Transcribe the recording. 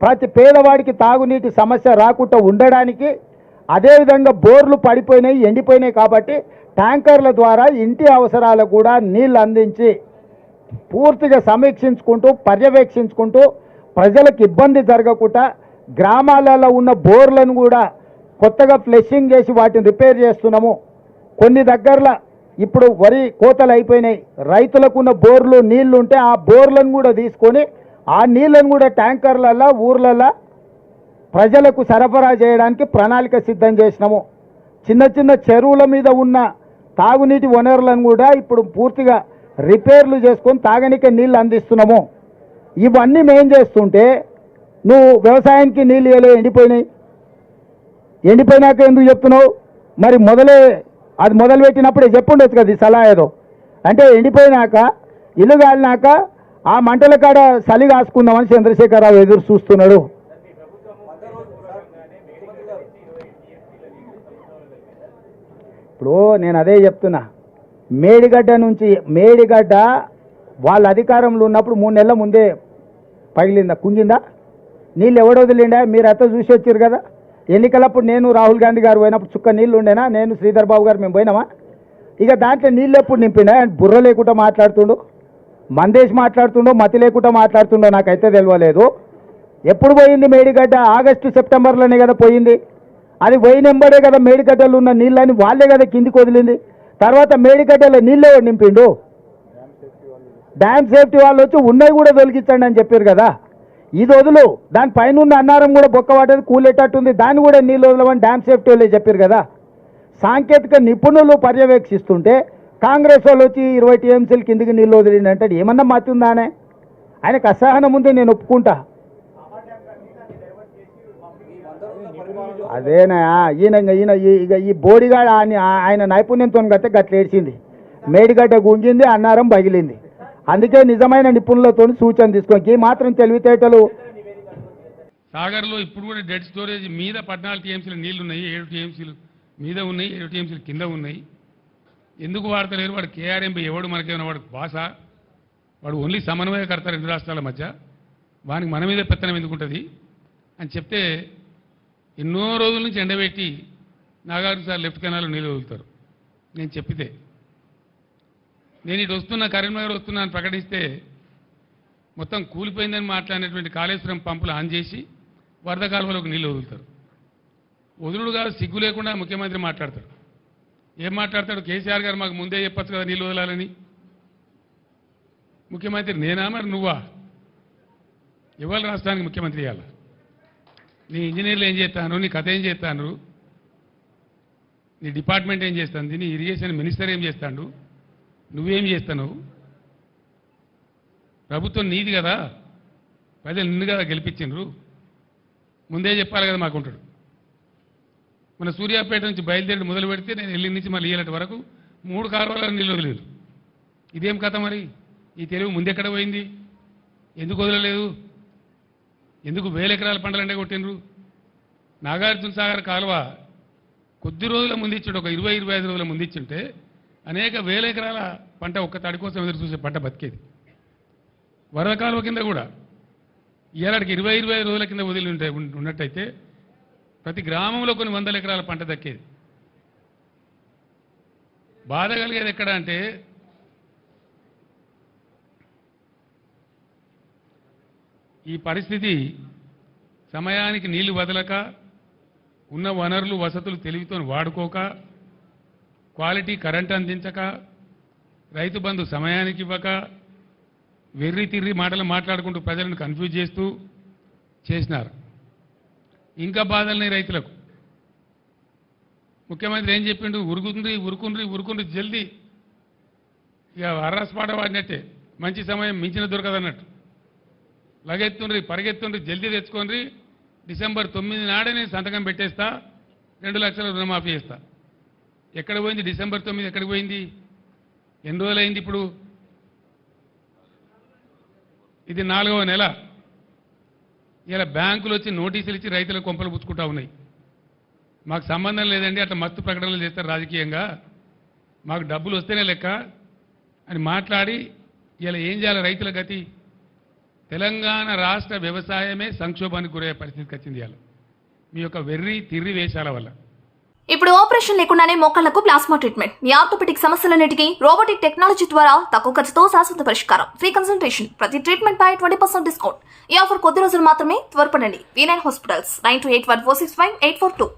ప్రతి పేదవాడికి తాగునీటి సమస్య రాకుండా ఉండడానికి, అదేవిధంగా బోర్లు పడిపోయినాయి, ఎండిపోయినాయి కాబట్టి ట్యాంకర్ల ద్వారా ఇంటి అవసరాలకు కూడా నీళ్ళు అందించి పూర్తిగా సమీక్షించుకుంటూ పర్యవేక్షించుకుంటూ ప్రజలకు ఇబ్బంది జరగకుండా గ్రామాలలో ఉన్న బోర్లను కూడా కొత్తగా ఫ్లెషింగ్ చేసి వాటిని రిపేర్ చేస్తున్నాము. కొన్ని దగ్గరలో ఇప్పుడు వరి కోతలు అయిపోయినాయి, రైతులకు ఉన్న బోర్లు నీళ్లు ఉంటే ఆ బోర్లను కూడా తీసుకొని ఆ నీళ్లను కూడా ట్యాంకర్లలో ఊర్లలో ప్రజలకు సరఫరా చేయడానికి ప్రణాళిక సిద్ధం చేసినాము. చిన్న చిన్న చెరువుల మీద ఉన్న తాగునీటి వనరులను కూడా ఇప్పుడు పూర్తిగా రిపేర్లు చేసుకొని తాగనీకే నీళ్ళు అందిస్తున్నాము. ఇవన్నీ మేం చేస్తుంటే నువ్వు వ్యవసాయానికి నీళ్ళు ఇవ్వలే, ఎండిపోయినాక ఎందుకు చెప్తున్నావు? మరి అది మొదలుపెట్టినప్పుడే చెప్పుండొచ్చు కదా, ఈ సలహా ఏదో. అంటే ఎండిపోయినాక ఇల్లు కాలినాక ఆ మంటల కాడ చలి కాసుకుందామని చంద్రశేఖరరావు ఎదురు చూస్తున్నాడు. ఇప్పుడు నేను అదే చెప్తున్నా, మేడిగడ్డ వాళ్ళ అధికారంలో ఉన్నప్పుడు 3 నెలల ముందే పగిలిందా, కుంగిందా? నీళ్ళు ఎవడు వదిలిండా? మీరు అంతా చూసి వచ్చారు కదా. ఎన్నికలప్పుడు నేను రాహుల్ గాంధీ గారు పోయినప్పుడు చుక్క నీళ్ళు ఉండేనా? నేను శ్రీధర్ బాబు గారు మేము పోయినామా? ఇక దాంట్లో నీళ్ళు ఎప్పుడు నింపినా? బుర్ర లేకుండా మాట్లాడుతుండు, మందేసి మాట్లాడుతుండో, మతి లేకుండా మాట్లాడుతుండో నాకైతే తెలియలేదు. ఎప్పుడు పోయింది మేడిగడ్డ? ఆగస్టు సెప్టెంబర్లోనే కదా పోయింది. అది పోయినెంబడే కదా మేడిగడ్డలు ఉన్న నీళ్ళని వాళ్ళే కదా కిందికి వదిలింది. తర్వాత మేడిగడ్డలో నీళ్ళే నింపిండు. డ్యామ్ సేఫ్టీ వాళ్ళు వచ్చి ఉన్నవి కూడా తొలగించండి అని చెప్పారు కదా. ఇది వదులు, దాని పైన ఉన్న అన్నారం కూడా బొక్క పడ్డది, కూలేటట్టుంది, దాన్ని కూడా నీళ్ళు వదలమని డ్యామ్ సేఫ్టీ వాళ్ళే చెప్పారు కదా. సాంకేతిక నిపుణులు పర్యవేక్షిస్తుంటే కాంగ్రెస్ వాళ్ళు వచ్చి 20 టీఎంసీలు కిందికి నీళ్ళు వదిలిందంటే ఏమన్నా మతుందానే? ఆయనకు అసహనం ఉంది, నేను ఒప్పుకుంటా. అదేనా ఈయన ఈ బోడిగాడ ఆయన నైపుణ్యంతో గట్టే గట్ల ఏడ్చింది. మేడిగడ్డ గుంజింది, అన్నారం పగిలింది. అందుకే నిజమైన నిపుణులతో సూచన తీసుకోండి. మాత్రం తెలివితేటలు. సాగర్లో ఇప్పుడు కూడా డెడ్ స్టోరేజ్ మీద 14 టీఎంసీలు నీళ్లు ఉన్నాయి, 7 టీఎంసీలు మీద ఉన్నాయి, 7 టీఎంసీలు కింద ఉన్నాయి. ఎందుకు వాడతలేరు? వాడు కేఆర్ఎంపీ ఎవడు మనకేమైనా వాడు భాష? వాడు ఓన్లీ సమన్వయకర్త 2 రాష్ట్రాల మధ్య, వానికి మన మీద పెత్తనం ఎందుకుంటుంది అని చెప్తే ఎన్నో రోజుల నుంచి ఎండబెట్టి నాగార్జున సార్ లెఫ్ట్ కెనాల్లో నీళ్ళు వదులుతారు. నేను చెప్పితే నేను ఇటు వస్తున్నా, కరీంనగర్ వస్తున్నా అని ప్రకటిస్తే మొత్తం కూలిపోయిందని మాట్లాడినటువంటి కాళేశ్వరం పంపులు ఆన్ చేసి వరద కాలువలోకి నీళ్ళు వదులుతారు. వదులుడు కాదు, సిగ్గు లేకుండా ముఖ్యమంత్రి మాట్లాడతాడు. ఏం మాట్లాడతాడు? కేసీఆర్ గారు మాకు ముందే చెప్పచ్చు కదా నీళ్ళు వదలాలని. ముఖ్యమంత్రి నేనా మరి నువ్వా? ఇవాళ రాష్ట్రానికి ముఖ్యమంత్రి ఇవ్వాలి. నీ ఇంజనీర్లు ఏం చేస్తాను, నీ కథ ఏం చేస్తాను, నీ డిపార్ట్మెంట్ ఏం చేస్తుంది, నీ ఇరిగేషన్ మినిస్టర్ ఏం చేస్తాడు, నువ్వేం చేస్తావు? ప్రభుత్వం నీది కదా, ప్రజలు నిన్ను కదా గెలిపించిండ్రు, ముందే చెప్పాలి కదా మాకుంటాడు. మన సూర్యాపేట నుంచి బయలుదేరి మొదలు పెడితే నేను ఎల్లి నుంచి మళ్ళీ ఏలటి వరకు 3 కాలువల నీళ్ళు వదిలేదు. ఇదేం కథ మరి? ఈ తెలివి ముందెక్కడ పోయింది? ఎందుకు వదలలేదు? ఎందుకు 1000 ఎకరాల పంటలు ఎండగొట్టిండ్రు? నాగార్జున సాగర్ కాలువ కొద్ది రోజుల ముందిచ్చుంటే, ఒక 20-25 రోజుల ముందిచ్చుంటే అనేక 1000 ఎకరాల పంట ఒక్క తడి కోసం ఎదురు చూసే పంట బతికేది. వరద కాలువ కింద కూడా ఇలాంటికి 20-25 రోజుల కింద వదిలి ఉన్నట్టయితే ప్రతి గ్రామంలో కొన్ని 100 ఎకరాల పంట దక్కేది. బాధ కలిగేది ఎక్కడ అంటే, ఈ పరిస్థితి సమయానికి నీళ్లు వదలక, ఉన్న వనరులు వసతులు తెలివితో వాడుకోక, క్వాలిటీ కరెంట్ అందించక, రైతు బంధు సమయానికి ఇవ్వక, వెర్రి తిర్రి మాటలు మాట్లాడుకుంటూ ప్రజలను కన్ఫ్యూజ్ చేస్తూ చేసినారు. ఇంకా బాధల్ని రైతులకు. ముఖ్యమంత్రి ఏం చెప్పిండు? ఉరుకుండ్రి జల్దీ. ఇక అర్రస్పాట వాడినట్టే, మంచి సమయం మించిన దొరకదన్నట్టు. పరిగెత్తుండ్రి జల్దీ తెచ్చుకోండి, డిసెంబర్ 9 నాడే నేను సంతకం పెట్టేస్తా, 2 లక్షల రుణమాఫీ చేస్తా. ఎక్కడ పోయింది డిసెంబర్ 9? ఎక్కడికి పోయింది? ఎన్ని రోజులైంది? ఇప్పుడు ఇది 4వ నెల. ఇలా బ్యాంకులు వచ్చి నోటీసులు ఇచ్చి రైతులకు కొంపలు పుచ్చుకుంటా ఉన్నాయి. మాకు సంబంధం లేదండి, అట్లా మత్తు ప్రకటనలు చేస్తారు రాజకీయంగా, మాకు డబ్బులు వస్తేనే లెక్క అని మాట్లాడి ఇలా ఏం చేయాలి రైతుల గతి? తెలంగాణ రాష్ట్ర వ్యవసాయమే సంక్షోభానికి గురయ్యే పరిస్థితికి వచ్చింది ఇవాళ మీ యొక్క వెర్రి తిర్రి వేషాల వల్ల. ఇప్పుడు ఆపరేషన్ లేకుండానే మోకాళ్లకు ప్లాస్మా ట్రీట్మెంట్. మీ ఆర్థోపెటిక్ సమస్యలన్నిటికీ రోబోటిక్ టెక్నాలజీ ద్వారా తక్కువ ఖర్చుతో శాశ్వత పరిష్కారం. Free consultation. ప్రతి ట్రీట్మెంట్ పై 20% డిస్కౌంట్. ఈ ఆఫర్ కొద్ది రోజులు మాత్రమే. త్వరపడండి. V9 hospitals 9281465842.